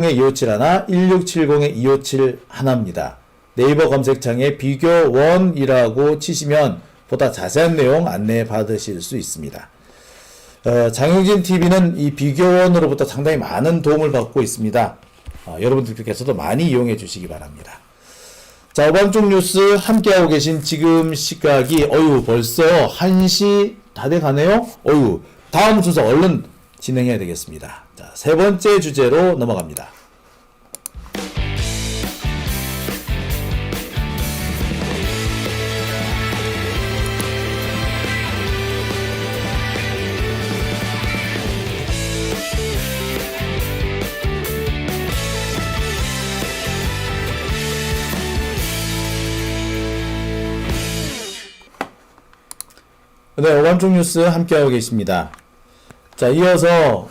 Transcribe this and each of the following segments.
257 하나, 1670-257 하나입니다. 네이버 검색창에 비교원이라고 치시면 보다 자세한 내용 안내 받으실 수 있습니다. 장영진 TV는 이 비교원으로부터 상당히 많은 도움을 받고 있습니다. 여러분들께서도 많이 이용해 주시기 바랍니다. 자, 오밤중 뉴스 함께하고 계신 지금 시각이 벌써 1시 다 돼가네요. 다음 순서 얼른 진행해야 되겠습니다. 자, 세 번째 주제로 넘어갑니다. 네, 오밤중 뉴스 함께하고 계십니다. 자, 이어서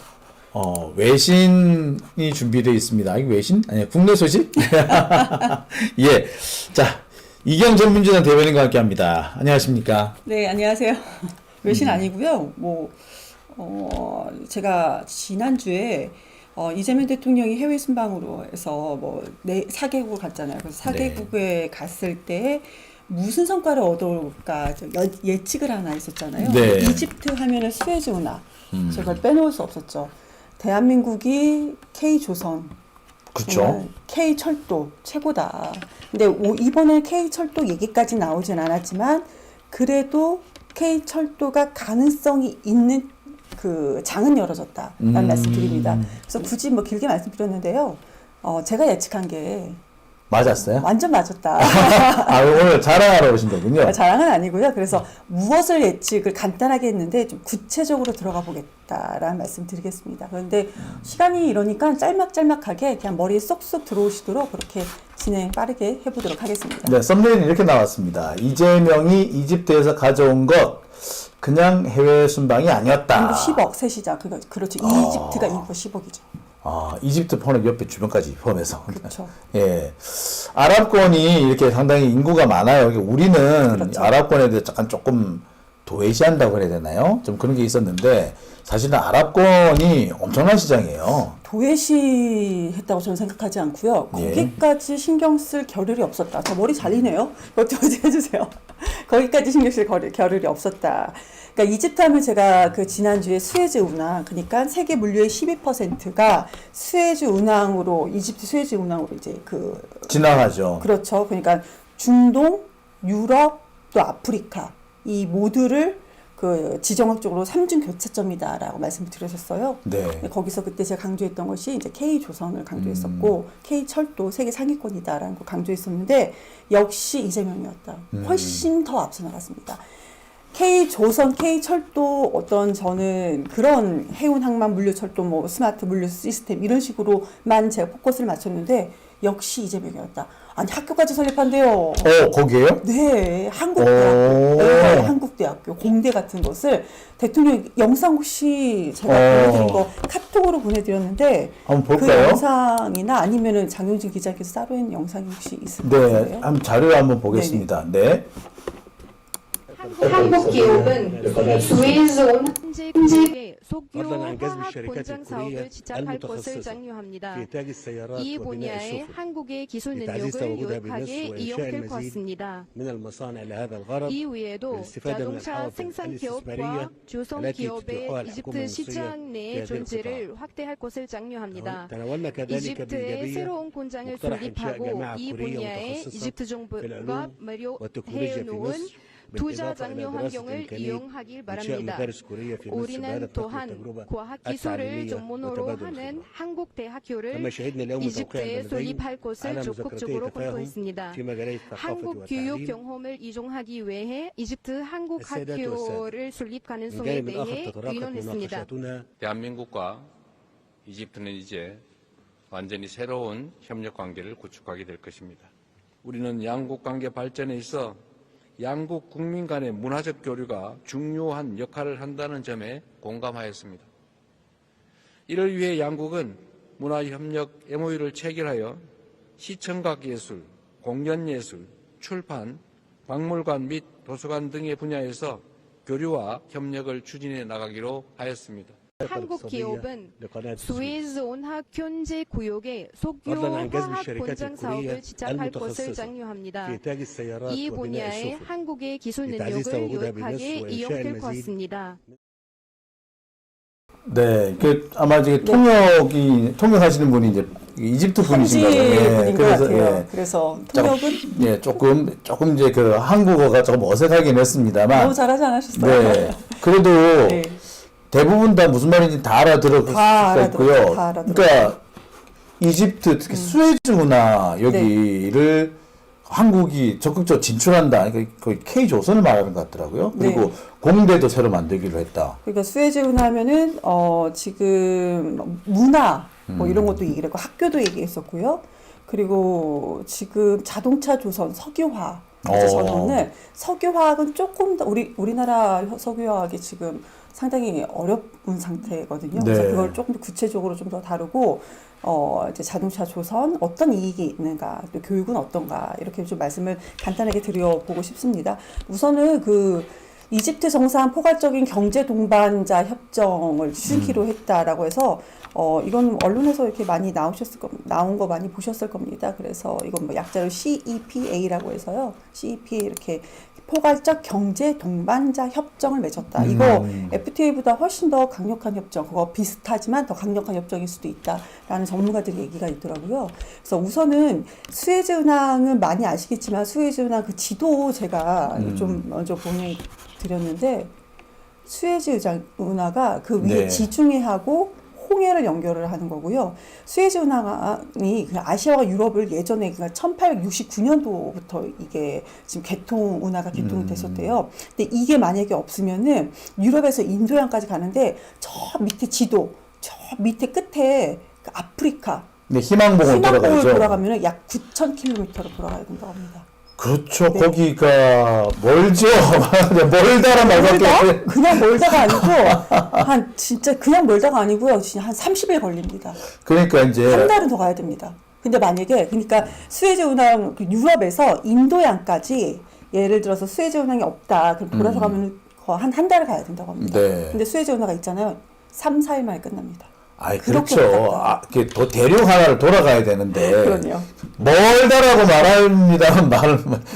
외신이 준비되어 있습니다. 이거 외신? 아니, 국내 소식? 예. 자, 이경 전민주당 대변인과 함께합니다. 안녕하십니까? 네, 안녕하세요. 외신 아니고요. 제가 지난주에 이재명 대통령이 해외 순방으로 해서 4개국을 갔잖아요. 그래서 4개국에 갔을 때 무슨 성과를 얻어올까 예측을 하나 했었잖아요. 네. 이집트 하면은 수에즈 운하. 제가 빼놓을 수 없었죠. 대한민국이 K조선, 그쵸. K철도 최고다. 근데 이번에 K철도 얘기까지 나오진 않았지만 그래도 K철도가 가능성이 있는 그 장은 열어졌다라는 말씀 드립니다. 그래서 굳이 길게 말씀드렸는데요. 제가 예측한 게 맞았어요? 완전 맞았다. 오늘 자랑하러 오신 거군요. 자랑은 아니고요. 그래서 무엇을 예측을 간단하게 했는데 좀 구체적으로 들어가 보겠다라는 말씀 드리겠습니다. 그런데 시간이 이러니까 짤막짤막하게 그냥 머리에 쏙쏙 들어오시도록 그렇게 진행 빠르게 해보도록 하겠습니다. 네, 썸네일은 이렇게 나왔습니다. 이재명이 이집트에서 가져온 것 그냥 해외 순방이 아니었다. 인구 10억 세시자. 그렇죠. 이집트가 인구 10억이죠. 이집트 포함 옆에 주변까지 포함해서. 그렇죠. 예. 아랍권이 이렇게 상당히 인구가 많아요. 우리는 그렇죠. 아랍권에 대해 조금 도외시한다고 그래야 되나요? 좀 그런 게 있었는데, 사실은 아랍권이 엄청난 시장이에요. 도외시했다고 저는 생각하지 않고요. 예. 거기까지 신경 쓸 겨를이 없었다. 저 머리 잘리네요. 그것 좀 해주세요. 거기까지 신경 쓸 겨를이 없었다. 그러니까 이집트 하면 제가 그 지난주에 수에즈 운항, 그러니까 세계 물류의 12%가 수에즈 운항으로, 이집트 수에즈 운항으로 이제 지나가죠. 그렇죠. 그러니까 중동, 유럽, 또 아프리카 이 모두를 지정학적으로 3중 교차점이다라고 말씀을 드렸었어요. 네. 거기서 그때 제가 강조했던 것이 이제 K조선을 강조했었고, K철도 세계 상위권이다라는 걸 강조했었는데, 역시 이재명이었다. 훨씬 더 앞서 나갔습니다. K조선, K철도 저는 그런 해운 항만 물류철도 스마트 물류 시스템 이런 식으로만 제가 포커스를 맞췄는데, 역시 이재명이었다. 아니, 학교까지 설립한대요. 거기에요? 네, 한국대학교, 네, 한국대학교, 공대 같은 것을 대통령 영상 혹시 제가 보내드린 거 카톡으로 보내드렸는데 한번 볼까요? 그 영상이나 아니면은 장용진 기자께서 따로 한 영상이 혹시 있을까요? 네, 자료를 한번 보겠습니다. 네. 한국 기업은 수에즈온 현재 석유 화학 본장 사업을 시작할 것을 장려합니다. 이 분야에 한국의 기술 능력을 유익하게 이용될 것입니다. 이외에도 자동차 생산 기업과 주성 기업의 이집트 시장 내 존재를 확대할 것을 장려합니다. 이집트에 새로운 공장을 설립하고 이 분야에 이집트 정부가 마련해 놓은 투자 장려 환경을 이용하길 바랍니다. 우리는 또한 과학기술을 전문으로 하는 한국 대학교를 이집트에 설립할 것을 적극적으로 검토했습니다. 한국 교육 경험을 이용하기 위해 이집트 한국 학교를 설립 가능성에 대해 의논했습니다. 대한민국과 이집트는 이제 완전히 새로운 협력 관계를 구축하게 될 것입니다. 우리는 양국 관계 발전에 있어 양국 국민 간의 문화적 교류가 중요한 역할을 한다는 점에 공감하였습니다. 이를 위해 양국은 문화협력 MOU를 체결하여 시청각예술, 공연예술, 출판, 박물관 및 도서관 등의 분야에서 교류와 협력을 추진해 나가기로 하였습니다. 한국 기업은 스웨즈 운하 견제 구역에 석유 화학 공장 사업을 시작할 것을 장려합니다. 이 분야의 한국의 기술 능력을 유익하게 이용될 것 같습니다. 네, 그 아마 이제 통역하시는 분이 이제 이집트 분이신가요? 현지분인 것 같아요. 예. 그래서 조금, 통역은 예, 조금 이제 그 한국어가 조금 어색하긴 했습니다만. 너무 잘하지 않으셨어요? 네, 그래도 네. 대부분 다 무슨 말인지 다 알아들을 수가 있고요. 다 알아들었죠. 그러니까 이집트 특히 수에즈 운하 여기를 한국이 적극적으로 진출한다. 그러니까 거의 K조선을 말하는 것 같더라고요. 그리고 네. 공대도 새로 만들기로 했다. 그러니까 수에즈 운하면은 지금 문화 뭐 이런 것도 얘기를 했고 학교도 얘기했었고요. 그리고 지금 자동차 조선 석유화학 이제 전원을 석유화학은 조금 더 우리나라 석유화학이 지금 상당히 어려운 상태거든요. 그래서 네. 그걸 조금 더 구체적으로 좀 더 다루고 이제 자동차 조선 어떤 이익이 있는가, 또 교육은 어떤가 이렇게 좀 말씀을 간단하게 드려보고 싶습니다. 우선은 그 이집트 정상 포괄적인 경제 동반자 협정을 추진키로 했다라고 해서 이건 언론에서 이렇게 많이 나온 거 많이 보셨을 겁니다. 그래서 이건 뭐 약자로 CEPA라고 해서요. CEPA 이렇게 포괄적 경제 동반자 협정을 맺었다. 이거 FTA보다 훨씬 더 강력한 협정, 그거 비슷하지만 더 강력한 협정일 수도 있다라는 전문가들 얘기가 있더라고요. 그래서 우선은 수에즈 운항은 많이 아시겠지만 수에즈 운항 그 지도 제가 좀 먼저 보내드렸는데 수에즈 운하가 그 위에 네. 지중해하고 홍해를 연결을 하는 거고요. 수에즈 운항이 아시아와 유럽을 예전에 1869년도부터 이게 지금 운하가 개통이 됐었대요. 근데 이게 만약에 없으면은 유럽에서 인도양까지 가는데 저 밑에 지도, 저 밑에 끝에 그 아프리카 네, 희망봉을 돌아가면은 약 9,000km로 돌아가야 된다고 합니다. 그렇죠. 네. 거기가 멀죠. 멀다란 말밖에. 그냥 멀다가 아니고 진짜 그냥 멀다가 아니고요. 진짜 한 30일 걸립니다. 그러니까 이제 한 달은 더 가야 됩니다. 근데 만약에 그러니까 수에즈 운항 유럽에서 인도양까지 예를 들어서 수에즈 운항이 없다. 그럼 돌아서 가면 한 달을 가야 된다고 합니다. 네. 근데 수에즈 운항가 있잖아요. 3, 4일 만에 끝납니다. 아이, 그렇게 그렇죠. 가깝다. 더 대륙 하나를 돌아가야 되는데. 그럼요. 멀다라고 말합니다만,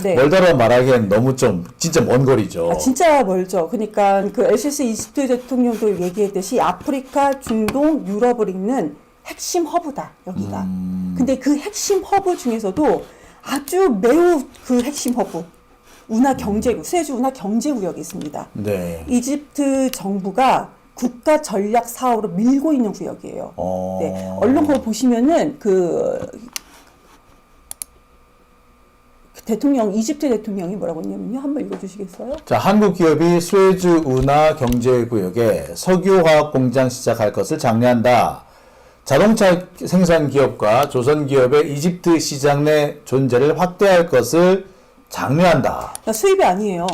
네. 멀다라고 말하기엔 너무 좀, 진짜 먼 거리죠. 진짜 멀죠. 그러니까 그 LCC 이집트 대통령도 얘기했듯이 아프리카, 중동, 유럽을 잇는 핵심 허브다, 여기가. 근데 그 핵심 허브 중에서도 아주 매우 그 핵심 허브, 운하 경제구, 수에즈 운하 경제구역이 있습니다. 네. 이집트 정부가 국가 전략 사업으로 밀고 있는 구역이에요. 네. 언론 거 보시면은 이집트 대통령이 뭐라고 했냐면요. 한번 읽어주시겠어요? 자, 한국 기업이 수에즈 운하 경제구역에 석유화학 공장 시작할 것을 장려한다. 자동차 생산 기업과 조선 기업의 이집트 시장 내 존재를 확대할 것을 장려한다. 그러니까 수입이 아니에요.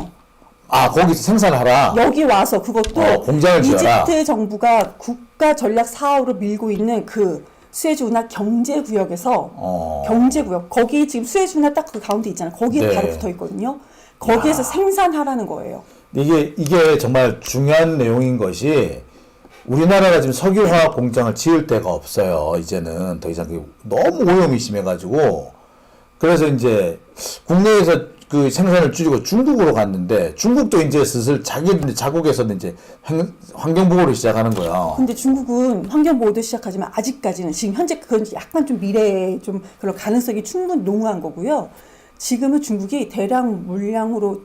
거기서 생산하라. 여기 와서 그것도 공장을 지어라. 이집트 정부가 국가 전략 사업으로 밀고 있는 그 수에즈 운하 경제구역에서 경제구역 거기 지금 수에즈 운하 딱 그 가운데 있잖아요. 거기에 네. 바로 붙어 있거든요. 거기에서 생산하라는 거예요. 이게 정말 중요한 내용인 것이 우리나라가 지금 석유화학 공장을 지을 데가 없어요. 이제는 더 이상 너무 오염이 심해가지고 그래서 이제 국내에서 그 생산을 줄이고 중국으로 갔는데 중국도 이제 슬슬 자국에서는 이제 환경보호를 시작하는 거야. 근데 중국은 환경보호도 시작하지만 아직까지는 지금 현재 그건 약간 좀 미래에 좀 그런 가능성이 충분히 농후한 거고요. 지금은 중국이 대량 물량으로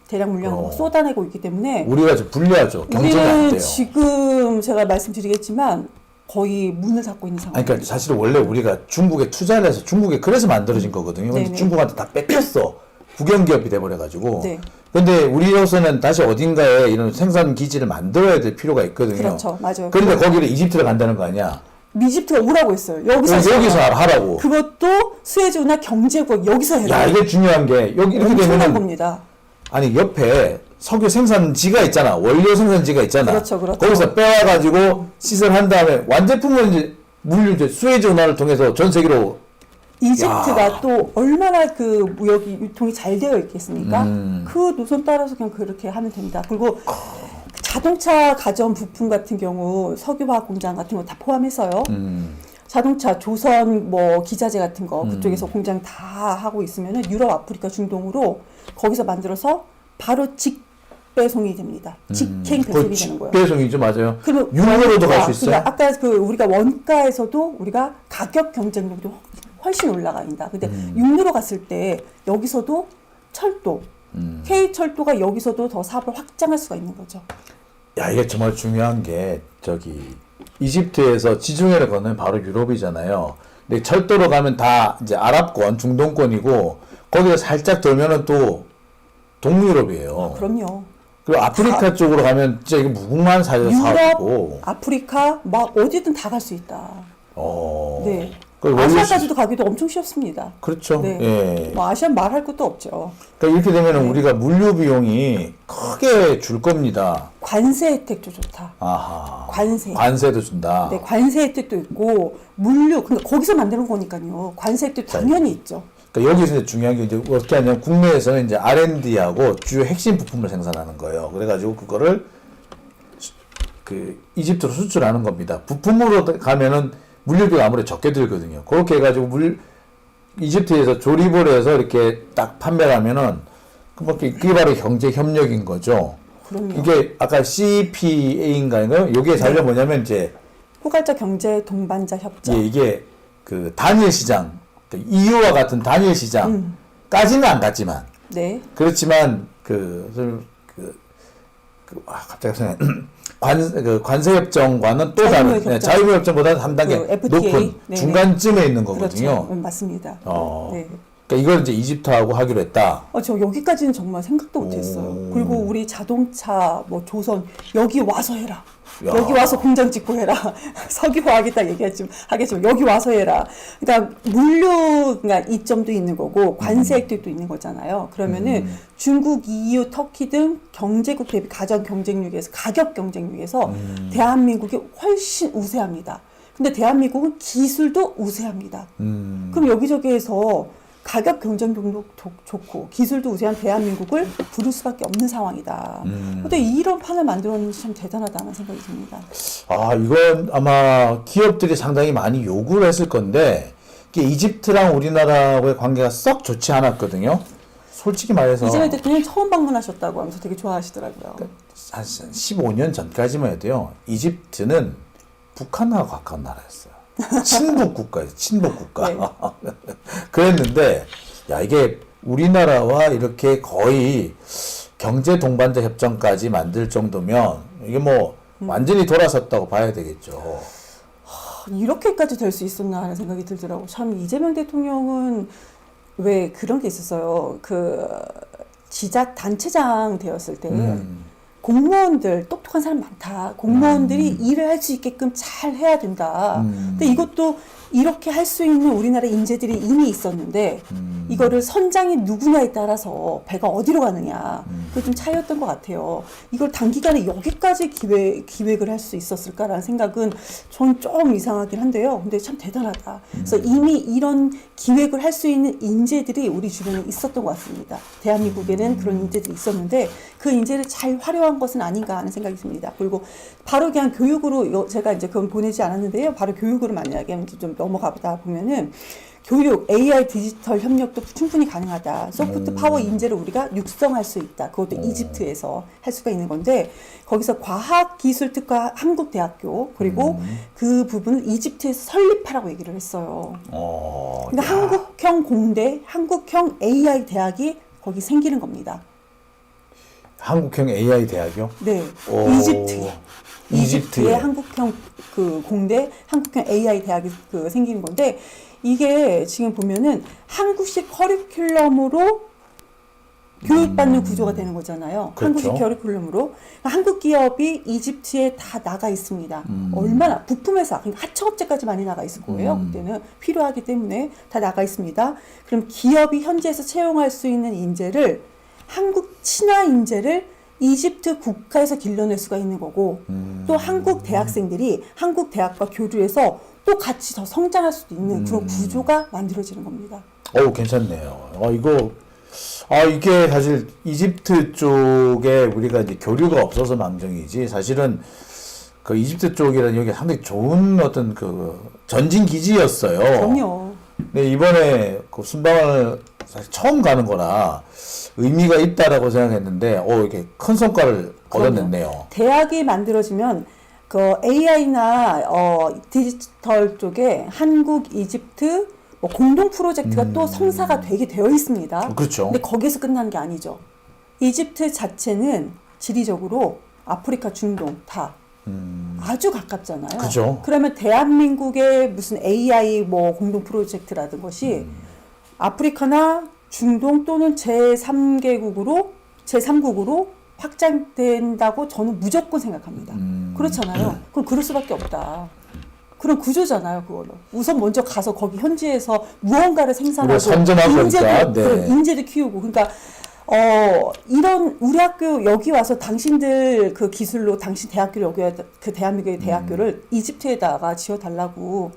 대량 물량으로 쏟아내고 있기 때문에 우리가 좀 불리하죠. 경쟁이 안 우리는 돼요. 지금 제가 말씀드리겠지만 거의 문을 닫고 있는 상황. 그러니까 사실 원래 우리가 중국에 투자를 해서 중국에 그래서 만들어진 거거든요. 근데 네네. 중국한테 다 뺏겼어. 국영기업이 돼버려가지고. 네. 근데 우리로서는 다시 어딘가에 이런 생산 기지를 만들어야 될 필요가 있거든요. 그렇죠, 맞아요. 그런데 거기를 이집트를 간다는 거 아니야? 이집트가 오라고 했어요. 여기서 하라고. 그것도 수에즈 운하 경제구역 여기서 해라. 야, 이게 중요한 게 여기 이렇게 엄청난 되면은 겁니다. 아니 옆에 석유 생산지가 있잖아. 원료 생산지가 있잖아. 그렇죠, 그렇죠. 거기서 빼와가지고 시설한 다음에 완제품은 이제 이제 수에즈 운하를 통해서 전 세계로. 이집트가 또 얼마나 그 무역이 유통이 잘 되어 있겠습니까? 그 노선 따라서 그냥 그렇게 하면 됩니다. 그리고 자동차 가전 부품 같은 경우 석유화학 공장 같은 거 다 포함해서요. 자동차, 조선, 뭐 기자재 같은 거 그쪽에서 공장 다 하고 있으면은 유럽, 아프리카, 중동으로 거기서 만들어서 바로 직배송이 됩니다. 직행 배송이 되는 거예요. 직배송이죠, 맞아요. 그리고 육로로도 갈 수 있어요. 그러니까 아까 그 우리가 원가에서도 우리가 가격 경쟁력도 훨씬 올라간다. 근데 육로로 갔을 때 여기서도 철도, K철도가 여기서도 더 사업을 확장할 수가 있는 거죠. 야, 이게 정말 중요한 게 이집트에서 지중해를 건너면 바로 유럽이잖아요. 근데 철도로 가면 다 이제 아랍권, 중동권이고 거기서 살짝 돌면은 또 동유럽이에요. 그럼요. 그리고 아프리카 쪽으로 가면 진짜 이게 무궁무한 유럽, 사업이고. 아프리카, 막 어디든 다 갈 수 있다. 네. 그리고 아시아까지도 가기도 엄청 쉽습니다. 그렇죠. 네. 예. 뭐 아시아 말할 것도 없죠. 그러니까 이렇게 되면 네. 우리가 물류 비용이 크게 줄 겁니다. 관세 혜택도 좋다. 아하. 관세. 관세도 준다. 네, 관세 혜택도 있고 물류, 그러니까 거기서 만드는 거니까요. 관세 혜택도 당연히 있죠. 그러니까 여기서 이제 중요한 게 이제 어떻게 하냐면 국내에서는 이제 R&D하고 주요 핵심 부품을 생산하는 거예요. 그래가지고 그거를 그 이집트로 수출하는 겁니다. 부품으로 가면은 물류비가 아무래도 적게 들거든요. 그렇게 해가지고 이집트에서 조립을 해서 이렇게 딱 판매를 하면은 그게 바로 경제 협력인 거죠. 그럼요. 이게 아까 CPA인가요? 이게 자료가 뭐냐면 이제 포괄적 경제 동반자 협정. 예, 이게 그 단일 시장, 그 EU와 같은 단일 시장까지는 안 갔지만 네. 그렇지만 갑자기 생각 관세협정과는 또 다른 자유무역협정. 자유무역협정보다는 한 단계 그 FTA. 높은 네네. 중간쯤에 있는 거거든요. 그렇죠. 맞습니다. 네. 그러니까 이걸 이제 이집트하고 하기로 했다. 저 여기까지는 정말 생각도 못했어요. 그리고 우리 자동차, 뭐 조선 여기 와서 해라. 야. 여기 와서 공장 짓고 해라. 석유화하겠다 하겠지만 여기 와서 해라. 그러니까 그러니까 이점도 있는 거고 관세 혜택도 있는 거잖아요. 그러면은 중국, EU, 터키 등 경제국 대비 가장 경쟁력에서 가격 경쟁력에서 대한민국이 훨씬 우세합니다. 근데 대한민국은 기술도 우세합니다. 그럼 여기저기에서 가격 경쟁력도 좋고 기술도 우세한 대한민국을 부를 수밖에 없는 상황이다. 근데 이런 판을 만들어내는 참 대단하다는 생각이 듭니다. 이건 아마 기업들이 상당히 많이 요구를 했을 건데 이게 이집트랑 우리나라의 관계가 썩 좋지 않았거든요. 솔직히 말해서 이재명 대통령 처음 방문하셨다고 하면서 되게 좋아하시더라고요. 한 15년 전까지만 해도요. 이집트는 북한하고 가까운 나라였어요. 친북 국가예요. 친북 국가. 네. 그랬는데 이게 우리나라와 이렇게 거의 경제 동반자 협정까지 만들 정도면 이게 뭐 완전히 돌아섰다고 봐야 되겠죠. 이렇게까지 될 수 있었나 하는 생각이 들더라고요. 참 이재명 대통령은 왜 그런 게 있었어요. 그 지자 단체장 되었을 때 공무원들 똑똑한 사람 많다. 공무원들이 일을 할 수 있게끔 잘 해야 된다. 근데 이것도 이렇게 할 수 있는 우리나라 인재들이 이미 있었는데 이거를 선장이 누구냐에 따라서 배가 어디로 가느냐 그게 좀 차이였던 것 같아요. 이걸 단기간에 여기까지 기획을 할 수 있었을까라는 생각은 전 좀 이상하긴 한데요. 근데 참 대단하다. 그래서 이미 이런 기획을 할 수 있는 인재들이 우리 주변에 있었던 것 같습니다. 대한민국에는 그런 인재들이 있었는데 그 인재를 잘 활용한 것은 아닌가 하는 생각이 듭니다. 그리고 바로 그냥 교육으로 제가 이제 그건 보내지 않았는데요. 바로 교육으로 만약에 이제 좀 넘어가다 보면은 교육, AI 디지털 협력도 충분히 가능하다. 소프트 파워 인재를 우리가 육성할 수 있다. 그것도 이집트에서 할 수가 있는 건데 거기서 과학기술특화 한국대학교 그리고 그 부분을 이집트에서 설립하라고 얘기를 했어요. 그러니까 한국형 공대, 한국형 AI 대학이 거기 생기는 겁니다. 한국형 AI 대학이요? 네, 이집트에. 이집트의 한국형 그 공대, 한국형 AI 대학이 그 생기는 건데 이게 지금 보면은 한국식 커리큘럼으로 교육받는 구조가 되는 거잖아요. 그렇죠. 한국식 커리큘럼으로 한국 기업이 이집트에 다 나가 있습니다. 얼마나 부품회사, 그러니까 하청업체까지 많이 나가 있을 거예요. 그때는 필요하기 때문에 다 나가 있습니다. 그럼 기업이 현지에서 채용할 수 있는 인재를 한국 친화 인재를 이집트 국가에서 길러낼 수가 있는 거고 또 한국 대학생들이 한국 대학과 교류해서 또 같이 더 성장할 수도 있는 그런 구조가 만들어지는 겁니다. 괜찮네요. 이거 이게 사실 이집트 쪽에 우리가 이제 교류가 없어서 망정이지, 사실은 그 이집트 쪽이라는 여기 상당히 좋은 어떤 그 전진 기지였어요. 그럼요. 근데 이번에 그 순방을 사실 처음 가는 거라 의미가 있다라고 생각했는데, 이렇게 큰 성과를 얻어냈네요. 대학이 만들어지면 그 AI나 디지털 쪽에 한국, 이집트 뭐 공동 프로젝트가 또 성사가 되게 되어 있습니다. 그렇죠. 근데 거기서 끝나는 게 아니죠. 이집트 자체는 지리적으로 아프리카, 중동 다 아주 가깝잖아요. 그죠. 그러면 대한민국의 무슨 AI 뭐 공동 프로젝트라든 것이 아프리카나 중동 또는 제3국으로 확장된다고 저는 무조건 생각합니다. 그렇잖아요. 그럼 그럴 수밖에 없다. 그런 구조잖아요, 그거는. 우선 먼저 가서 거기 현지에서 무언가를 생산하고 선점하고 그러니까. 네. 인재도 키우고. 그러니까 이런 우리 학교 여기 와서 당신들 그 기술로 당신 대학교를 여기 그 대한민국의 대학교를 이집트에다가 지어달라고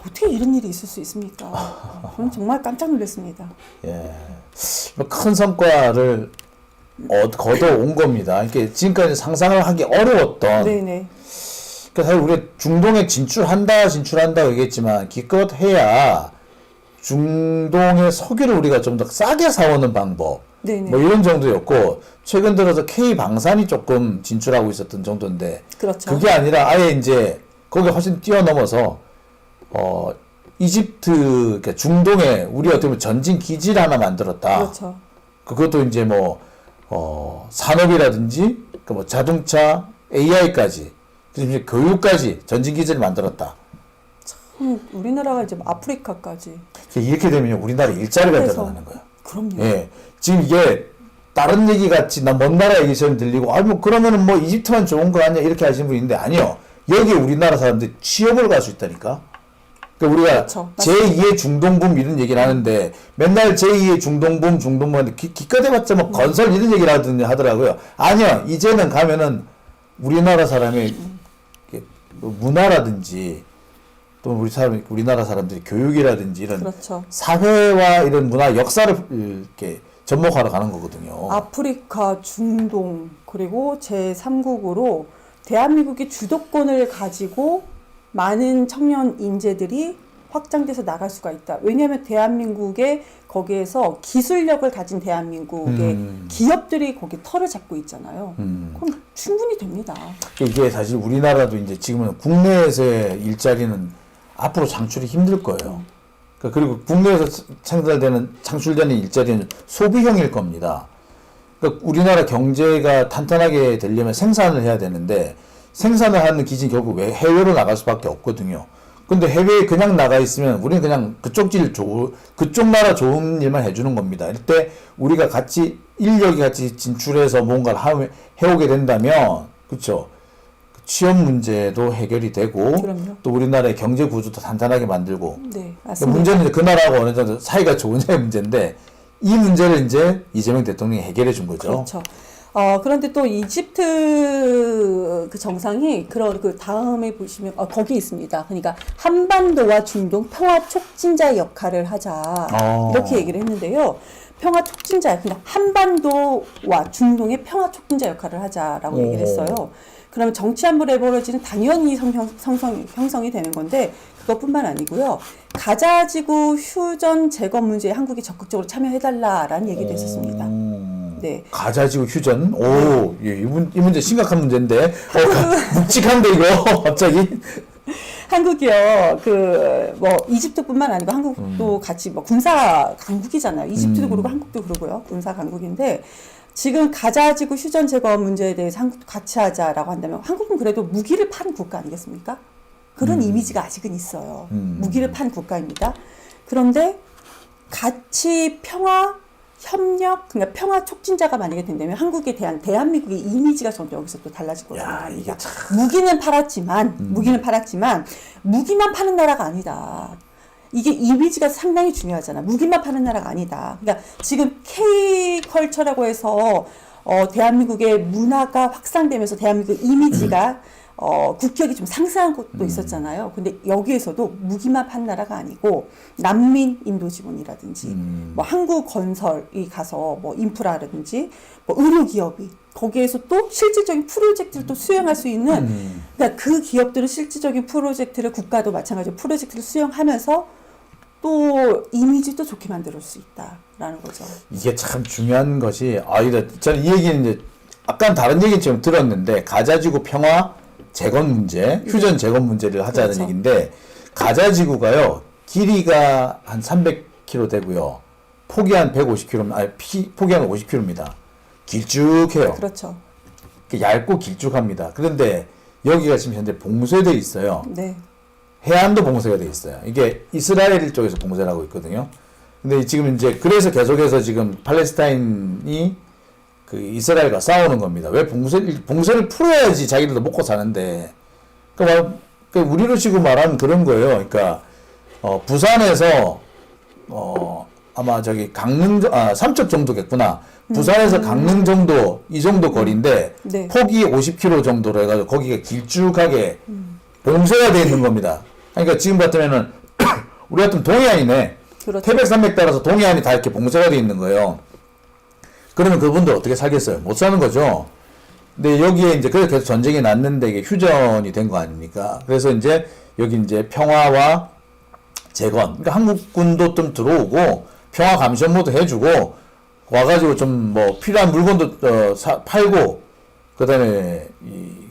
어떻게 이런 일이 있을 수 있습니까? 저는 정말 깜짝 놀랐습니다. 예. 큰 성과를 거둬온 겁니다. 이렇게 지금까지 상상을 하기 어려웠던. 네네. 그러니까 사실 우리가 중동에 진출한다 얘기했지만 기껏 해야 중동의 석유를 우리가 좀 더 싸게 사오는 방법. 네네. 뭐 이런 정도였고, 최근 들어서 K 방산이 조금 진출하고 있었던 정도인데, 그렇죠. 그게 아니라 아예 이제 거기 훨씬 뛰어넘어서 이집트, 그러니까 중동에 우리 어떻게 보면 전진 기지를 하나 만들었다. 그렇죠. 그것도 이제 뭐 산업이라든지 그 뭐 자동차, AI까지, 그리고 이제 교육까지 전진 기지를 만들었다. 우리나라가 이제 아프리카까지. 이렇게 되면 우리나라 일자리가 그래서. 늘어나는 거예요. 그럼요. 예. 지금 이게 다른 얘기 같이 나 먼 나라 얘기처럼 들리고, 뭐 그러면은 뭐 이집트만 좋은 거 아니야 이렇게 하시는 분인데, 아니요. 여기 우리나라 사람들이 취업을 갈 수 있다니까. 그러니까 우리가 그렇죠. 제2의 중동붐 이런 얘기를 하는데, 맨날 제2의 중동붐 하는데 기껏 해봤자 뭐 건설 이런 얘기를 하더라고요. 아니요. 이제는 가면은 우리나라 사람의 문화라든지 또 우리나라 사람들이 교육이라든지 이런 그렇죠. 사회와 이런 문화 역사를 이렇게 접목하러 가는 거거든요. 아프리카, 중동, 그리고 제3국으로 대한민국이 주도권을 가지고 많은 청년 인재들이 확장돼서 나갈 수가 있다. 왜냐하면 대한민국의 거기에서 기술력을 가진 대한민국의 기업들이 거기 털을 잡고 있잖아요. 그럼 충분히 됩니다. 이게 사실 우리나라도 이제 지금은 국내에서의 일자리는 앞으로 창출이 힘들 거예요. 그리고 국내에서 창출되는 일자리는 소비형일 겁니다. 그러니까 우리나라 경제가 탄탄하게 되려면 생산을 해야 되는데, 생산을 하는 기지는 결국 해외로 나갈 수밖에 없거든요. 근데 해외에 그냥 나가 있으면 우리는 그냥 그쪽 나라 좋은 일만 해주는 겁니다. 이때 우리가 인력이 같이 진출해서 뭔가를 해오게 된다면, 그쵸? 취업 문제도 해결이 되고, 그럼요. 또 우리나라의 경제 구조도 단단하게 만들고. 네, 맞습니다. 문제는 그 나라하고 어느 정도 사이가 좋으냐의 문제인데, 이 문제를 이제 이재명 대통령이 해결해 준 거죠. 그렇죠. 그런데 또 이집트 그 정상이 그 다음에 보시면 거기 있습니다. 그러니까 한반도와 중동 평화 촉진자 역할을 하자 이렇게 얘기를 했는데요. 평화 촉진자, 그러니까 한반도와 중동의 평화 촉진자 역할을 하자라고 얘기를 했어요. 그러면 정치 안보 레버리지는 당연히 형성이 되는 건데, 그것뿐만 아니고요. 가자지구 휴전 제거 문제에 한국이 적극적으로 참여해달라라는 얘기도 했었습니다. 네. 가자지구 휴전? 예, 이 문제 심각한 문제인데. 묵직한데, 이거, 갑자기. 한국이요, 이집트뿐만 아니고 한국도 같이 군사 강국이잖아요. 이집트도 그러고 한국도 그러고요. 군사 강국인데, 지금 가자지구 휴전 제거 문제에 대해서 한국도 같이 하자라고 한다면, 한국은 그래도 무기를 판 국가 아니겠습니까? 그런 이미지가 아직은 있어요. 무기를 판 국가입니다. 그런데 같이 협력, 그러니까 평화 촉진자가 만약에 된다면 한국에 대한 대한민국의 이미지가 전혀 여기서 또 달라질 거라고 합니다. 무기는 팔았지만 무기만 파는 나라가 아니다. 이게 이미지가 상당히 중요하잖아. 무기만 파는 나라가 아니다. 그러니까 지금 K컬처라고 해서 대한민국의 문화가 확산되면서 대한민국 이미지가 국격이 좀 상승한 곳도 있었잖아요. 근데 여기에서도 무기만 판 나라가 아니고 난민 인도 지원이라든지 뭐 한국 건설이 가서 뭐 인프라라든지 뭐 의료 기업이 거기에서 또 실질적인 프로젝트를 또 수행할 수 있는 그러니까 그 기업들은 실질적인 프로젝트를 국가도 마찬가지로 프로젝트를 수행하면서 또 이미지도 좋게 만들 수 있다라는 거죠. 이게 참 중요한 것이 저는 이 얘기는 이제 아까 다른 얘기는 좀 들었는데 가자지구 평화 재건 문제, 휴전 재건 문제를 하자는 그렇죠. 얘기인데 가자지구가요 길이가 한 300km 되고요 폭이 한 150km, 폭이 한 50km입니다. 길쭉해요. 그렇죠. 얇고 길쭉합니다. 그런데 여기가 지금 현재 봉쇄되어 있어요. 네. 해안도 봉쇄가 돼 있어요. 이게 이스라엘 쪽에서 봉쇄를 하고 있거든요. 근데 지금 이제 그래서 계속해서 지금 팔레스타인이 그 이스라엘과 싸우는 겁니다. 왜 봉쇄를 풀어야지 자기들도 먹고 사는데. 그러니까 우리로 치고 말하면 그런 거예요. 그러니까 부산에서 아마 저기 강릉 삼척 정도겠구나. 부산에서 강릉 정도 이 정도 거리인데 네. 폭이 50km 정도로 해가지고 거기가 길쭉하게 봉쇄가 돼 있는 겁니다. 그러니까 지금 같으면은 우리 같은 동해안이네. 그렇죠. 태백산맥 따라서 동해안이 다 이렇게 봉쇄가 돼 있는 거예요. 그러면 그분들 어떻게 살겠어요? 못 사는 거죠. 근데 여기에 이제 그래서 계속 전쟁이 났는데 이게 휴전이 된 거 아닙니까? 그래서 이제 여기 이제 평화와 재건, 그러니까 한국군도 좀 들어오고 평화 감시업무도 해주고 와가지고 좀 뭐 필요한 물건도 팔고 그다음에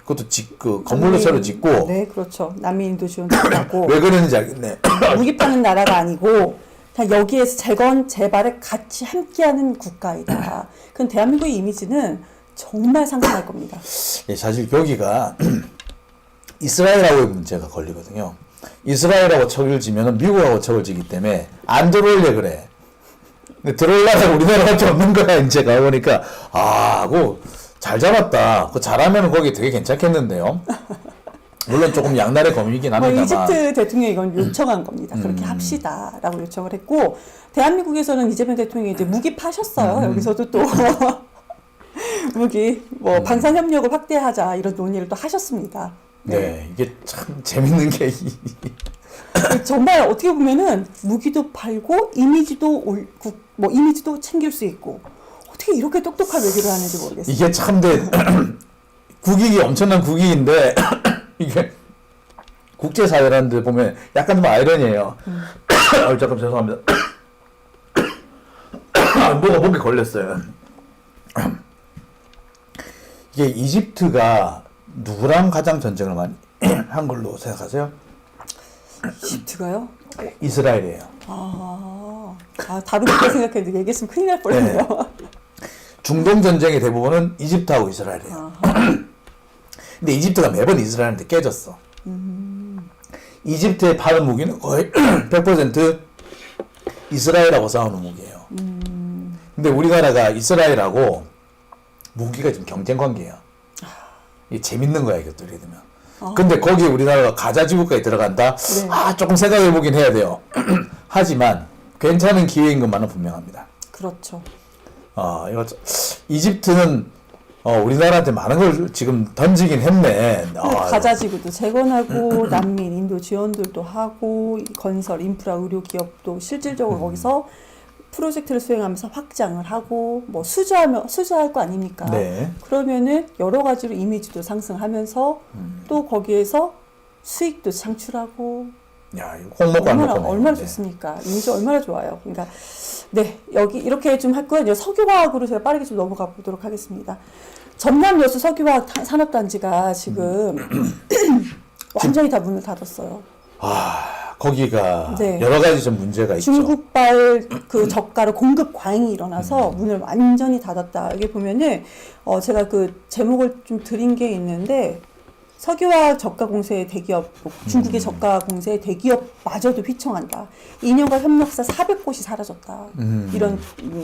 그것도 건물도 새로 짓고. 네, 그렇죠. 난민인도 지원도 하고. 왜 그러는지 알겠네. 무기 파는 나라가 아니고 그냥 여기에서 재건 재발을 같이 함께하는 국가이다. 그럼 대한민국의 이미지는 정말 상승할 겁니다. 예, 사실 여기가 이스라엘하고의 문제가 걸리거든요. 이스라엘하고 척을 지면은 미국하고 척을 지기 때문에 안 들어올려 그래. 근데 들어올 나라가 우리나라밖에 없는 거야. 이제 가보니까 그거 잘 잡았다. 그거 잘하면 거기 되게 괜찮겠는데요. 물론 조금 양날의 검이긴 합니다만. 이집트 대통령이 이건 요청한 겁니다. 그렇게 합시다라고 요청을 했고 대한민국에서는 이재명 대통령이 이제 무기 파셨어요. 여기서도 또 무기 방산 협력을 확대하자 이런 논의를 또 하셨습니다. 네, 이게 참 재밌는 게 정말 어떻게 보면은 무기도 팔고 이미지도 이미지도 챙길 수 있고 어떻게 이렇게 똑똑한 외교를 하는지 모르겠어요. 이게 참 국익이 엄청난 국익인데 이게 국제사회라는 데 보면 약간 좀 아이러니해요. 잠깐 죄송합니다. 뭐가 목에 걸렸어요. 이게 이집트가 누구랑 가장 전쟁을 많이 한 걸로 생각하세요? 이집트가요? 이스라엘이에요. 다른 국가 생각했는데 얘기했으면 큰일 날 뻔했네요. 네. 중동 전쟁의 대부분은 이집트하고 이스라엘이에요. 근데 이집트가 매번 이스라엘한테 깨졌어. 이집트에 파는 무기는 거의 100% 이스라엘하고 싸우는 무기예요. 근데 우리나라가 이스라엘하고 무기가 지금 경쟁 관계예요. 이게 재밌는 거야, 이것도 이렇게 되면. 근데 거기에 우리나라가 가자지구까지 들어간다? 네. 조금 생각해 보긴 해야 돼요. 하지만 괜찮은 기회인 것만은 분명합니다. 그렇죠. 이집트는 우리나라한테 많은 걸 지금 던지긴 했네. 가자지구도 재건하고 난민 인도 지원들도 하고 건설 인프라 의료 기업도 실질적으로 거기서 프로젝트를 수행하면서 확장을 하고 수주할 거 아닙니까? 네. 그러면은 여러 가지로 이미지도 상승하면서 또 거기에서 수익도 창출하고 야, 이거 홍보가 얼마나 좋습니까? 이미지 얼마나 좋아요. 그러니까 네, 여기 이렇게 좀 할 거예요. 석유화학으로 제가 빠르게 좀 넘어가 보도록 하겠습니다. 전남 여수 석유화학 산업단지가 지금 완전히 다 문을 닫았어요. 거기가 네. 여러 가지 좀 문제가 있죠. 중국발 그 저가로 공급 과잉이 일어나서 문을 완전히 닫았다. 여기 보면은 제가 그 제목을 좀 드린 게 있는데 석유화학 저가 공세의 대기업, 중국의 저가 공세의 대기업마저도 휘청한다. 2년간 협력사 400곳이 사라졌다. 이런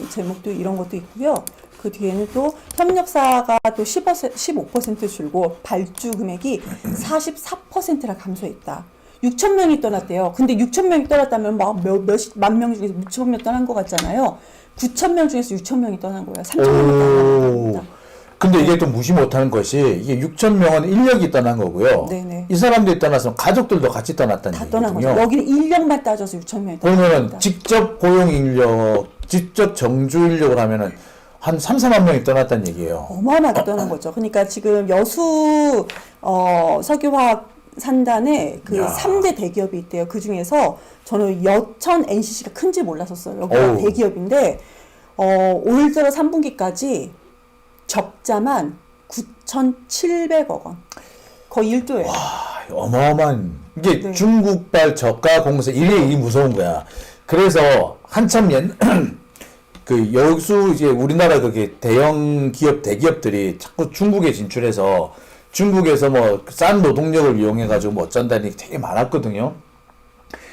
제목도 이런 것도 있고요. 그 뒤에는 또 협력사가 또 15% 줄고 발주 금액이 44%나 감소했다. 6천 명이 떠났대요. 근데 6천 명이 떠났다면 막 몇만 명 중에서 6천 명 떠난 것 같잖아요. 9천 명 중에서 6천 명이 떠난 거예요. 3천 명이 떠난 겁니다. 근데 이게 또 무시 못하는 것이 이게 6천 명은 인력이 떠난 거고요. 네네. 이 사람들이 떠나서 가족들도 같이 떠났다는 다 떠난 얘기거든요. 거죠. 여기는 인력만 따져서 6천 명이 그러면은 직접 고용 인력, 직접 정주 인력을 하면은 한 3, 4만 명이 떠났다는 얘기예요. 어마어마하게 떠난 거죠. 그러니까 지금 여수 석유화학 산단에 그 야. 3대 대기업이 있대요. 그 중에서 저는 여천 NCC가 큰지 몰랐었어요. 여기가 어우. 대기업인데 올 들어 3분기까지 적자만 9,700억 원. 거의 1조예요. 어마어마한 이게 네. 중국발 저가 공세 이게 무서운 거야. 그래서 한참 그 여수 이제 우리나라 그게 대형 기업 대기업들이 자꾸 중국에 진출해서 중국에서 뭐 싼 노동력을 이용해 가지고 뭐 어쩐다는 얘기 되게 많았거든요.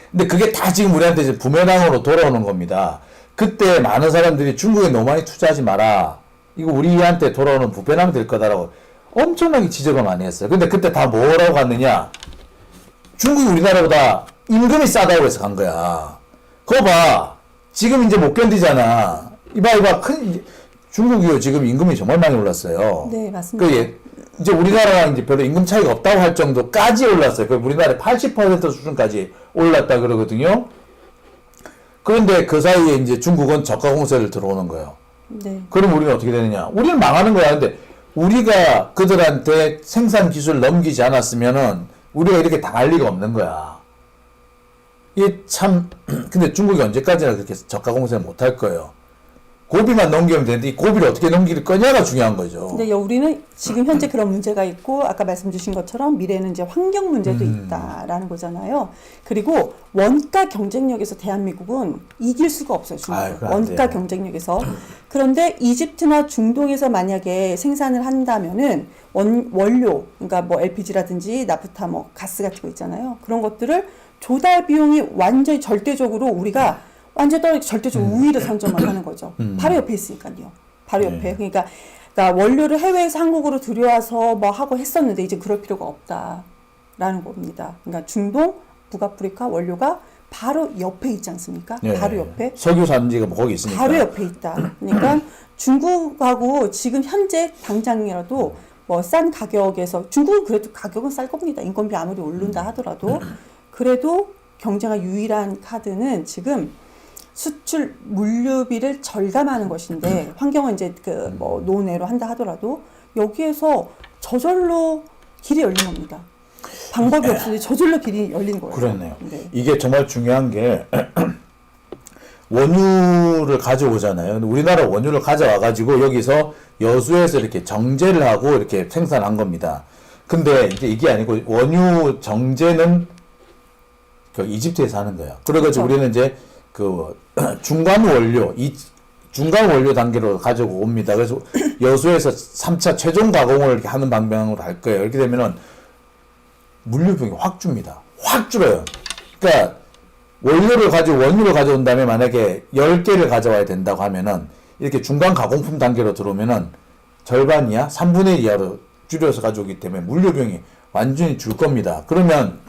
근데 그게 다 지금 우리한테 이제 부메랑으로 돌아오는 겁니다. 그때 많은 사람들이 중국에 너무 많이 투자하지 마라. 이거 우리한테 돌아오는 부메랑 될 거다라고 엄청나게 지적을 많이 했어요. 근데 그때 다 뭐라고 갔느냐? 중국이 우리나라보다 임금이 싸다고 해서 간 거야. 그거 봐. 지금 이제 못 견디잖아. 이봐. 중국이요. 지금 임금이 정말 많이 올랐어요. 네, 맞습니다. 이제 우리나라랑 이제 별로 임금 차이가 없다고 할 정도까지 올랐어요. 그 우리나라의 80% 수준까지 올랐다 그러거든요. 그런데 그 사이에 이제 중국은 저가 공세를 들어오는 거예요. 네. 그럼 우리는 어떻게 되느냐? 우리는 망하는 거야. 근데 우리가 그들한테 생산 기술을 넘기지 않았으면은 우리가 이렇게 당할 리가 없는 거야. 이게 참, 근데 중국이 언제까지나 그렇게 저가 공세를 못 할 거예요. 고비만 넘기면 되는데 이 고비를 어떻게 넘길 거냐가 중요한 거죠. 근데 우리는 지금 현재 그런 문제가 있고 아까 말씀 주신 것처럼 미래는 이제 환경 문제도 있다라는 거잖아요. 그리고 원가 경쟁력에서 대한민국은 이길 수가 없어요. 중국은. 그건 안 원가 돼요. 경쟁력에서. 그런데 이집트나 중동에서 만약에 생산을 한다면은 원료, 그러니까 뭐 LPG라든지 나프타 뭐 가스 같은 거 있잖아요. 그런 것들을 조달 비용이 완전히 절대적으로 우리가 완전 떨어지고 절대적으로 우위를 선점을 하는 거죠. 바로 옆에 있으니까요. 바로 옆에. 그러니까 원료를 해외에서 한국으로 들여와서 뭐 하고 했었는데 이제 그럴 필요가 없다라는 겁니다. 그러니까 중동, 북아프리카 원료가 바로 옆에 있지 않습니까? 예. 바로 옆에. 석유 산지가 뭐 거기 있으니까. 바로 옆에 있다. 그러니까 중국하고 지금 현재 당장이라도 뭐 싼 가격에서 중국은 그래도 가격은 쌀 겁니다. 인건비 아무리 오른다 하더라도 그래도 경쟁할 유일한 카드는 지금 수출 물류비를 절감하는 것인데 환경은 이제 그 뭐 논외로 한다 하더라도 여기에서 저절로 길이 열린 겁니다. 방법이 없으니 저절로 길이 열린 거예요. 그렇네요. 네. 이게 정말 중요한 게 원유를 가져오잖아요. 근데 우리나라 원유를 가져와 가지고 여기서 여수에서 이렇게 정제를 하고 이렇게 생산한 겁니다. 근데 이제 이게 아니고 원유 정제는 그 이집트에서 하는 거예요. 그래가지고 그렇죠. 우리는 이제 그 중간 원료, 중간 원료 단계로 가지고 옵니다. 그래서 여수에서 3차 최종 가공을 이렇게 하는 방향으로 할 거예요. 이렇게 되면은 물류비용이 확 줍니다. 확 줄어요. 그러니까 원료를 원유를 가져온 다음에 만약에 10개를 가져와야 된다고 하면은 이렇게 중간 가공품 단계로 들어오면은 절반 이하, 3분의 1 이하로 줄여서 가져오기 때문에 물류비용이 완전히 줄 겁니다. 그러면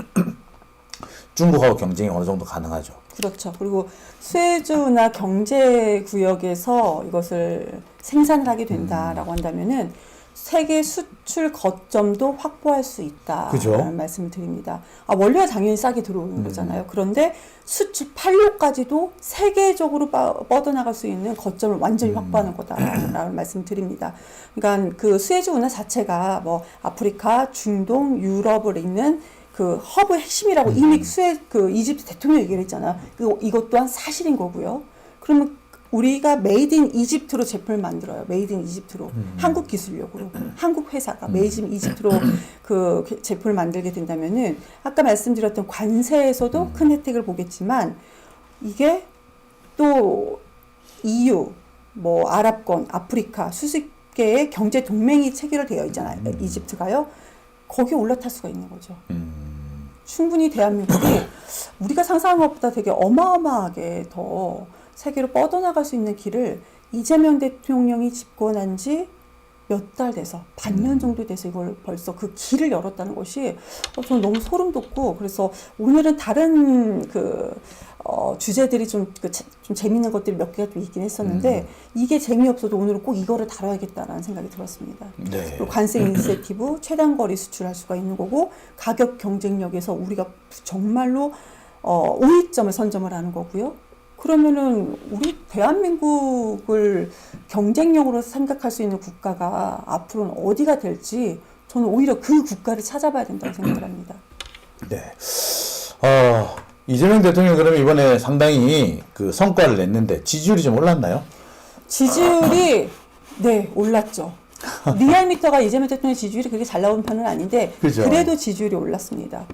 중국하고 경쟁이 어느 정도 가능하죠. 그렇죠. 그리고 수에즈나 경제 구역에서 이것을 생산을 하게 된다라고 한다면은 세계 수출 거점도 확보할 수 있다라는 그죠? 말씀을 드립니다. 원료가 당연히 싸게 들어오는 거잖아요. 그런데 수출 판로까지도 세계적으로 뻗어나갈 수 있는 거점을 완전히 확보하는 거다라는 말씀을 드립니다. 그러니까 그 수에즈 운하 자체가 뭐 아프리카, 중동, 유럽을 잇는 그 허브 핵심이라고 이미 그 이집트 대통령이 얘기를 했잖아요. 이것 또한 사실인 거고요. 그러면 우리가 메이드 인 이집트로 제품을 만들어요. 메이드 인 이집트로. 한국 기술력으로. 한국 회사가 메이드 인 이집트로 그 제품을 만들게 된다면은 아까 말씀드렸던 관세에서도 큰 혜택을 보겠지만 이게 또 EU, 뭐 아랍권, 아프리카 수십개의 경제 동맹이 체결되어 있잖아요. 이집트가요. 거기에 올라탈 수가 있는 거죠. 충분히 대한민국이 우리가 상상한 것보다 되게 어마어마하게 더 세계로 뻗어나갈 수 있는 길을 이재명 대통령이 집권한 지 몇 달 돼서 반년 정도 돼서 이걸 벌써 그 길을 열었다는 것이 저는 너무 소름 돋고 그래서 오늘은 다른 그 주제들이 좀 재밌는 것들이 몇 개가 좀 있긴 했었는데 이게 재미없어도 오늘은 꼭 이거를 다뤄야겠다라는 생각이 들었습니다. 네. 그리고 관세 인센티브 최단거리 수출할 수가 있는 거고 가격 경쟁력에서 우리가 정말로 우위점을 선점을 하는 거고요. 그러면은 우리 대한민국을 경쟁력으로 생각할 수 있는 국가가 앞으로는 어디가 될지 저는 오히려 그 국가를 찾아봐야 된다고 생각을 합니다. 네. 이재명 대통령이 그러면 이번에 상당히 그 성과를 냈는데 지지율이 좀 올랐나요? 지지율이 네 올랐죠. 리얼미터가 이재명 대통령 지지율이 그렇게 잘 나온 편은 아닌데 그죠. 그래도 지지율이 올랐습니다.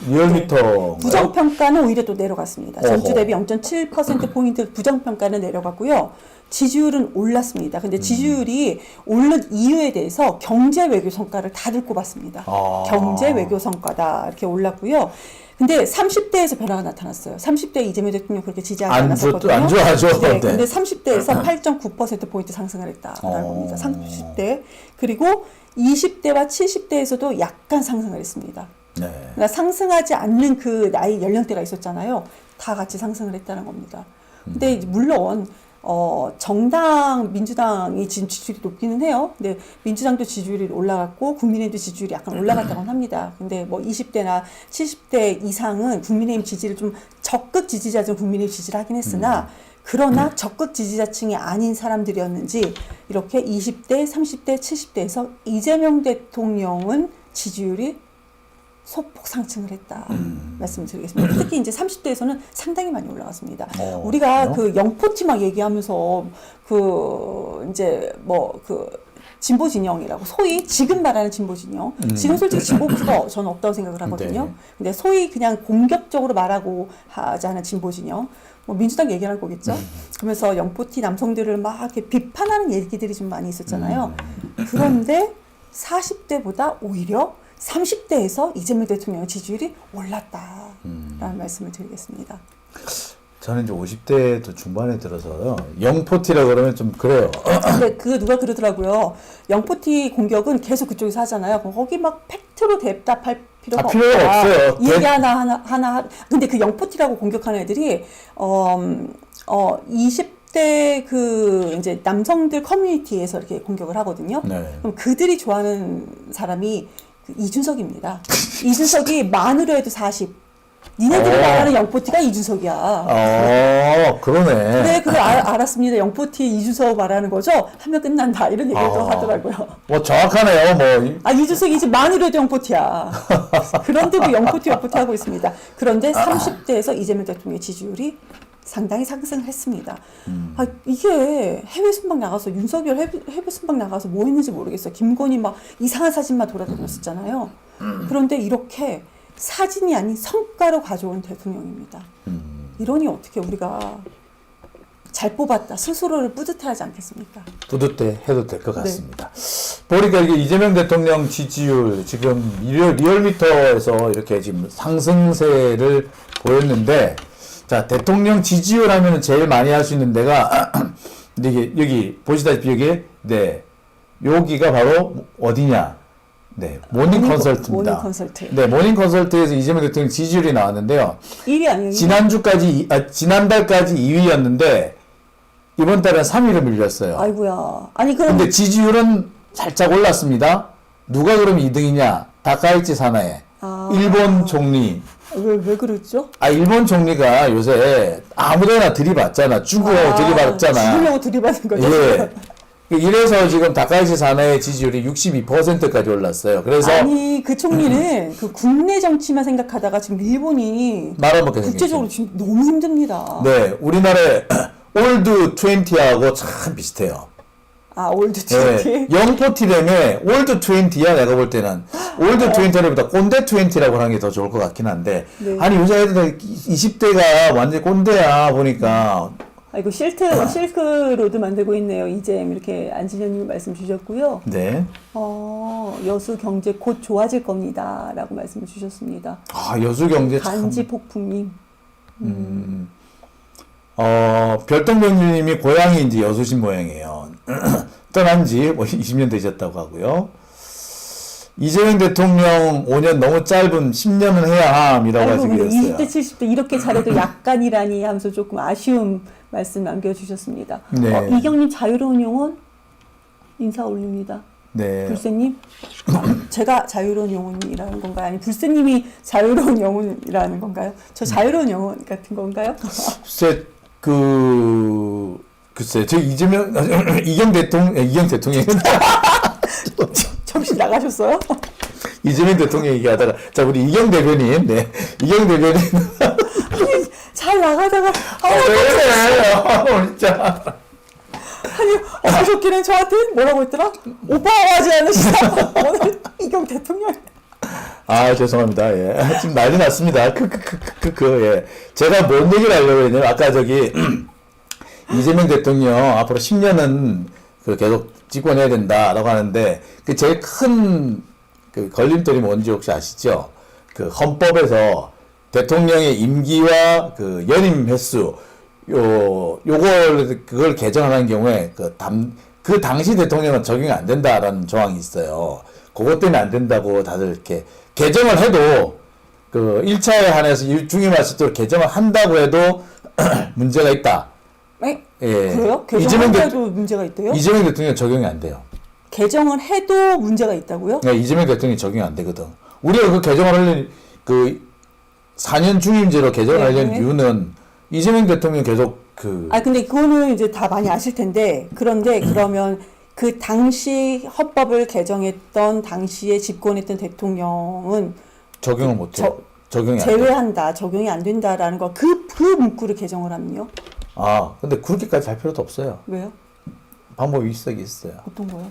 리얼미터 부정평가는 오히려 또 내려갔습니다. 전주 어허. 대비 0.7%포인트 부정평가는 내려가고요. 지지율은 올랐습니다. 근데 지지율이 오른 이유에 대해서 경제 외교 성과를 다들 꼽았습니다. 경제 외교 성과다 이렇게 올랐고요. 근데 30대에서 변화가 나타났어요. 30대 이재명 대통령 그렇게 지지하지 않았었거든요. 안 좋아하죠. 네, 근데 30대에서 8.9%포인트 상승을 했다라는 겁니다. 30대. 그리고 20대와 70대에서도 약간 상승을 했습니다. 네. 그러니까 상승하지 않는 그 나이 연령대가 있었잖아요. 다 같이 상승을 했다는 겁니다. 근데 물론 정당 민주당이 지금 지지율이 높기는 해요. 근데 민주당도 지지율이 올라갔고 국민의힘도 지지율이 약간 올라갔다고 합니다. 근데 뭐 20대나 70대 이상은 국민의힘 지지를 좀 적극 지지자들은 국민의힘 지지를 하긴 했으나 그러나 적극 지지자층이 아닌 사람들이었는지 이렇게 20대, 30대, 70대에서 이재명 대통령은 지지율이 소폭 상승을 했다 말씀을 드리겠습니다. 특히 이제 30대에서는 상당히 많이 올라갔습니다. 우리가 그 영포티 막 얘기하면서 그 이제 뭐 그 진보 진영이라고 소위 지금 말하는 진보 진영 지금 솔직히 진보가 저는 없다고 생각을 하거든요. 네. 근데 소위 그냥 공격적으로 말하고 하자는 진보 진영 뭐 민주당 얘기할 거겠죠. 그러면서 영포티 남성들을 막 이렇게 비판하는 얘기들이 좀 많이 있었잖아요. 그런데 40대보다 오히려 30대에서 이재명 대통령 지지율이 올랐다라는 말씀을 드리겠습니다. 저는 이제 50대 중반에 들어서 영포티라고 그러면 좀 그래요. 근데 그 누가 그러더라고요. 영포티 공격은 계속 그쪽에서 하잖아요. 거기 막 팩트로 대답할 필요가 없다. 필요가 없어요. 얘기 하나. 근데 그 영포티라고 공격하는 애들이 20대 그 이제 남성들 커뮤니티에서 이렇게 공격을 하거든요. 네. 그럼 그들이 좋아하는 사람이 그 이준석입니다. 이준석이 만으로 해도 40. 니네들이 말하는 영포티가 이준석이야. 그러네. 네, 그걸 알았습니다. 영포티 이준석 말하는 거죠? 하면 끝난다. 이런 얘기를 또 하더라고요. 뭐 정확하네요. 뭐 이준석이 이제 만으로 해도 영포티야. 그런데도 영포티 하고 있습니다. 그런데 30대에서 이재명 대통령의 지지율이 상당히 상승했습니다. 이게 해외 순방 나가서 윤석열 해외 순방 나가서 뭐 했는지 모르겠어요. 김건희 막 이상한 사진만 돌아다녔었잖아요. 그런데 이렇게 사진이 아닌 성과로 가져온 대통령입니다. 이러니 어떻게 우리가 잘 뽑았다 스스로를 뿌듯해하지 않겠습니까? 뿌듯해 해도 될 것 같습니다. 보니까 이게 이재명 대통령 지지율 지금 리얼미터에서 이렇게 지금 상승세를 보였는데, 자 대통령 지지율 하면은 제일 많이 할 수 있는 데가 이게 여기 보시다시피 여기가 바로 어디냐? 네, 모닝 컨설트입니다. 모닝 컨설트. 네, 모닝 컨설트에서 이재명 대통령 지지율이 나왔는데요. 1위 아니에요? 지난달까지 2위였는데 이번 달은 3위를 밀렸어요. 아이고야. 아니 그럼 근데 지지율은 살짝 올랐습니다. 누가 그럼 2등이냐? 다카이치 사나에. 일본 총리. 왜 그러죠? 일본 총리가 요새 아무데나 들이받잖아. 중국하고 들이받잖아. 죽으려고 들이받은 거죠. 예. 이래서 지금 다카이치 사나의 지지율이 62%까지 올랐어요. 그래서 아니 그 총리는 그 국내 정치만 생각하다가 지금 일본이 말아먹게 국제적으로 지금 너무 힘듭니다. 네, 우리나라의 올드 20하고 참 비슷해요. 올드 네, 20. 영포티렘에 올드 20야 내가 볼 때는 올드 20보다 꼰대 20라고 하는 게 더 좋을 것 같긴 한데 네. 아니 요새 애들 20대가 완전 꼰대야 보니까 이거 실크로드 만들고 있네요. 이잼 이렇게 안진현님 말씀 주셨고요. 네. 여수 경제 곧 좋아질 겁니다라고 말씀을 주셨습니다. 여수 경제 간지 폭풍님. 별똥병님이 고향이 이제 여수신 모양이에요. 떠난 지 20년 되셨다고 하고요. 이재명 대통령 5년 너무 짧은 10년은 해야 함이라고 아이고, 하시기로 근데 했어요. 20대, 70대 이렇게 잘해도 약간이라니 하면서 조금 아쉬운 말씀 남겨주셨습니다. 네. 이경님 자유로운 영혼 인사 올립니다. 네. 불새님, 제가 자유로운 영혼이라는 건가요? 아니 불새님이 자유로운 영혼이라는 건가요? 저 자유로운 영혼 같은 건가요? 글쎄, 저 이경 대통령 정신 나가셨어요? 이재명 대통령 얘기하다가, 자, 우리 이경 대변인, 네. 이경 대변인. 아니 잘 나가다가 왜 그래요? 진짜. 아니 어저께는 저한테 뭐라고 했더라? 오빠가 하지 않으시다. 오늘 이경 대통령. 아, 죄송합니다. 예. 지금 난리 났습니다. 예. 제가 뭔 얘기를 하려고 했냐면, 아까 이재명 대통령 앞으로 10년은 계속 집권해야 된다라고 하는데, 그 제일 큰 걸림돌이 뭔지 혹시 아시죠? 그 헌법에서 대통령의 임기와 그 연임 횟수, 그걸 개정하는 경우에 그 당시 대통령은 적용이 안 된다라는 조항이 있어요. 그것 때문에 안 된다고 다들 이렇게 개정을 해도 그 1차에 한해서 중임할 수 있도록 개정을 한다고 해도 문제가 있다. 에? 예. 그래요? 개정을 해도 문제가 있대요? 이재명 대통령 적용이 안 돼요. 개정을 해도 문제가 있다고요? 네, 이재명 대통령이 적용이 안 되거든. 우리가 그 개정을 하려는 4년 중임제로 개정을 하려는 이유는 이재명 대통령 계속 근데 그거는 이제 다 많이 아실 텐데, 그런데 그러면 그 당시 헌법을 개정했던 당시에 집권했던 대통령은 적용을 못 해요. 적용이 안 돼요. 제외한다, 적용이 안 된다라는 거, 그 문구를 개정을 하면요? 아, 근데 그렇게까지 할 필요도 없어요. 왜요? 방법이 있어요. 어떤 거요?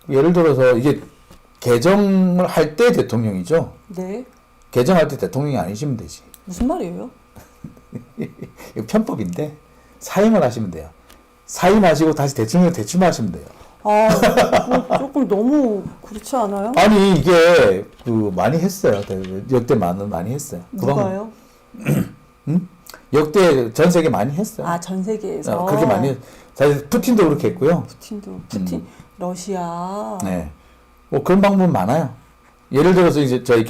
예를 들어서 이게 개정을 할 때 대통령이죠. 네. 개정할 때 대통령이 아니시면 되지. 무슨 말이에요? 이거 편법인데 사임을 하시면 돼요. 사임하시고 다시 대통령 대출하시면 돼요. 그거 조금 너무 그렇지 않아요? 아니 이게 많이 했어요. 역대 많이 했어요. 누가요? 역대 전 세계 많이 했어요. 전 세계에서. 그렇게 많이 사실 푸틴도 그렇게 했고요. 푸틴, 러시아. 네. 뭐 그런 방법은 많아요. 예를 들어서 이제 저희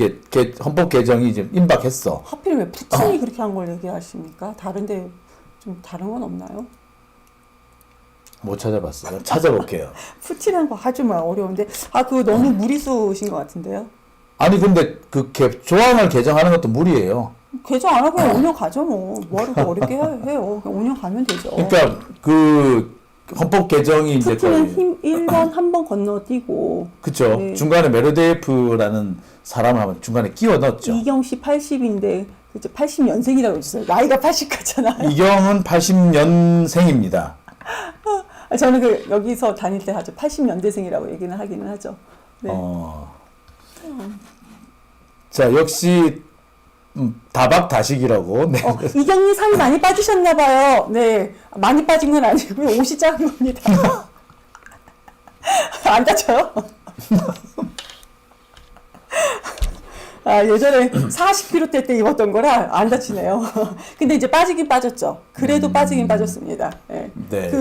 헌법 개정이 이제 임박했어. 하필 왜 푸틴이 그렇게 한 걸 얘기하십니까? 다른데 좀 다른 건 없나요? 못 찾아봤어요. 찾아볼게요. 푸틴한 거 아주 어려운데 그거 너무 무리수신 것 같은데요? 아니 근데 조항을 개정하는 것도 무리예요. 개정 안 하고 5년 가죠 뭐. 뭐하러 어렵게 해요. 5년 가면 되죠. 그러니까 헌법 개정이 이제 푸틴은 1번 한 번 건너뛰고. 그쵸. 네. 중간에 메르데예프라는 사람을 한번 중간에 끼워 넣었죠. 이경 씨 80인데 80년생이라고 했어요. 나이가 80 같잖아요. 이경은 80년생입니다. 저는 여기서 다닐 때 하죠. 80년대생이라고 얘기는 하기는 하죠. 네. 자, 역시 다박다식이라고. 네. 이경님 살이 많이 빠지셨나 봐요. 네, 많이 빠진 건 아니고요. 옷이 작은 겁니다. 안 다쳐요? 예전에 40kg 때 입었던 거라 안 다치네요. 근데 이제 빠지긴 빠졌죠. 그래도 빠지긴 빠졌습니다. 네. 네.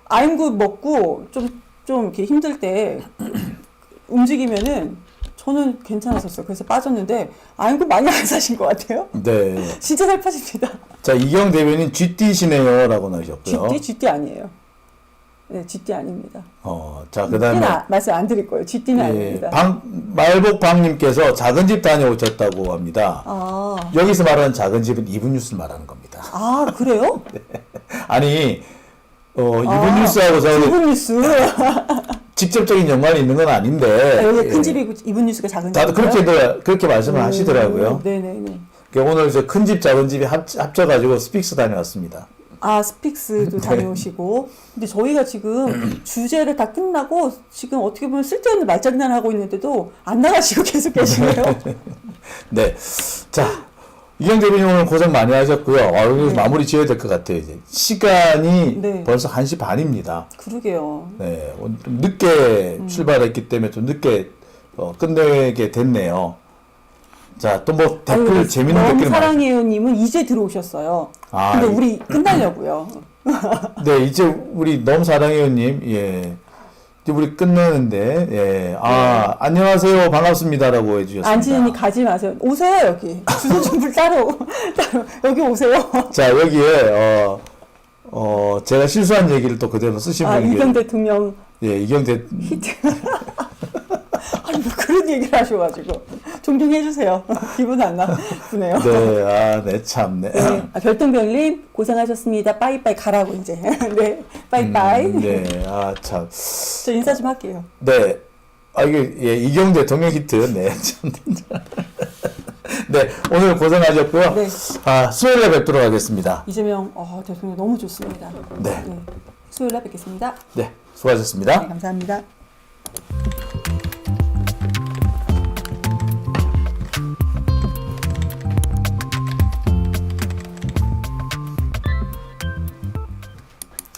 아임굿 먹고 좀 이렇게 힘들 때 움직이면은 저는 괜찮았었어요. 그래서 빠졌는데 아임굿 많이 안 사신 것 같아요. 네. 진짜 살 빠집니다. 자, 이경 대변인 쥐띠시네요라고 넣으셨고요. 쥐띠 아니에요. 네, 쥐띠 아닙니다. 자, 그다음에 말씀 안 드릴 거예요. 쥐띠는 아닙니다. 말복방님께서 작은 집 다녀오셨다고 합니다. 여기서 말하는 작은 집은 이분뉴스를 말하는 겁니다. 그래요? 네. 아니, 이분뉴스하고 이분뉴스. 직접적인 연관이 있는 건 아닌데. 여기 큰 집이고 이분뉴스가 작은 집. 다들 그렇게 말씀을 하시더라고요. 네네네. 오늘 큰 집, 작은 집이 합쳐가지고 스픽스 다녀왔습니다. 스픽스도 다녀오시고. 근데 저희가 지금 주제를 다 끝나고 지금 어떻게 보면 쓸데없는 말장난 하고 있는데도 안 나가시고 계속 계시네요. 네. 자, 이경 대변인 오늘 고생 많이 하셨고요. 오늘 마무리 지어야 될 것 같아요. 이제 시간이 벌써 1시 반입니다. 그러게요. 네. 좀 늦게 출발했기 때문에 좀 늦게 끝내게 됐네요. 자, 또 댓글, 재밌는 댓글 사랑해요님은 이제 들어오셨어요. 근데 우리 끝나려고요. 네, 이제 우리 너무 사랑해요님, 이제 우리 끝내는데, 예. 안녕하세요. 반갑습니다라고 해주셨습니다. 안지은이 가지 마세요. 오세요, 여기. 주소준불 따로 여기 오세요. 자, 여기에, 제가 실수한 얘기를 또 그대로 쓰신 분이 이경 대통령 예, 이경대. 히트. 아니, 뭐 그런 얘기를 하셔가지고. 존경해주세요. 기분 안 나쁘네요. 네, 네, 참네. 네. 별똥별님, 고생하셨습니다. 빠이빠이 가라고, 이제. 네. 빠이빠이. 네, 참. 저 인사 좀 할게요. 네. 이게, 예, 이경 대통령 히트. 네, 참. 네, 오늘 고생하셨고요. 네. 수요일에 뵙도록 하겠습니다. 이재명 대통령 너무 좋습니다. 네. 수요일에 뵙겠습니다. 네, 수고하셨습니다. 네, 감사합니다.